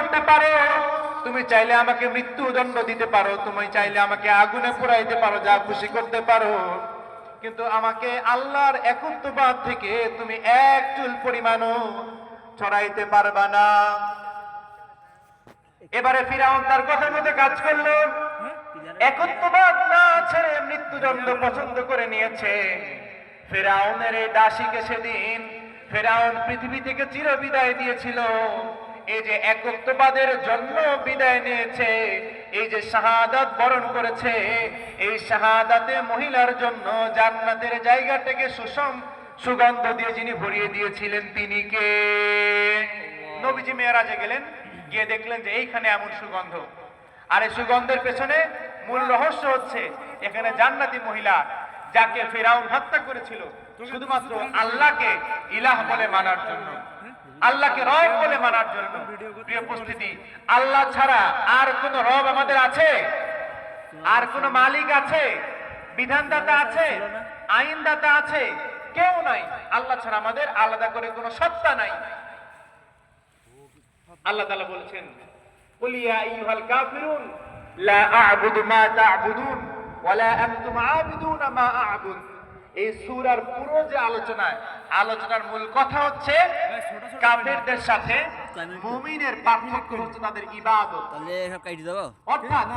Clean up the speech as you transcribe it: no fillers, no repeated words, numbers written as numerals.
করতে পারো, তুমি চাইলে আমাকে মৃত্যুদণ্ড দিতে পারো, তুমি চাইলে আমাকে আগুনে পোড়াইতে পারো, যা খুশি করতে পারো, কিন্তু আমাকে আল্লাহর একত্ববাদ থেকে তুমি এক চুল পরিমাণও ছড়াইতে পারবা না। এবারে ফিরআউন তার কথা মতো কাজ করলো, একত্ববাদ না ছেড়ে মৃত্যুদণ্ড পছন্দ করে নিয়েছে। ফিরআউনের এই দাসীকে সেদিন ফিরআউন পৃথিবী থেকে চিরবিদায় দিয়েছিল। এই যে একত্ববাদের জন্য বিদায় নিয়েছে, এই যে শাহাদাত বরণ করেছে, এই শাহাদাতে মহিলার জন্য জান্নাতের জায়গাটাকে সুগন্ধ দিয়ে যিনি ভরিয়ে দিয়েছিলেন তিনি কে? নবীজি মেরাজে গেলেন, গিয়ে দেখলেন যে এইখানে এমন সুগন্ধ। আর এই সুগন্ধের পেছনে মূল রহস্য হচ্ছে এখানে জান্নাতি মহিলা যাকে ফিরআউন হত্যা করেছিল শুধুমাত্র আল্লাহকে ইলাহ বলে মানার জন্য, আল্লাহকে রব বলে মানার জন্য। প্রিয় উপস্থিতি, আল্লাহ ছাড়া আর কোন রব আমাদের আছে? আর কোন মালিক আছে? বিধানদাতা আছে? আইনদাতা আছে? কেউ নাই। আল্লাহ ছাড়া আমাদের আলাদা করে কোনো সত্তা নাই। আল্লাহ তাআলা বলছেন, কুল ইয়া আইয়ুহাল কাফিরুন লা আ'বুদু মা তা'বুদুন ওয়া লা আনতুম আ'বিদুনা মা আ'বুদ। এই সূরার পুরো যে আলোচনার মূল কথা হচ্ছে কাফেরদের সাথে মুমিনের পার্থক্য হচ্ছে তাদের ইবাদত। তাহলে সব কাটি দেবো। অর্থাৎ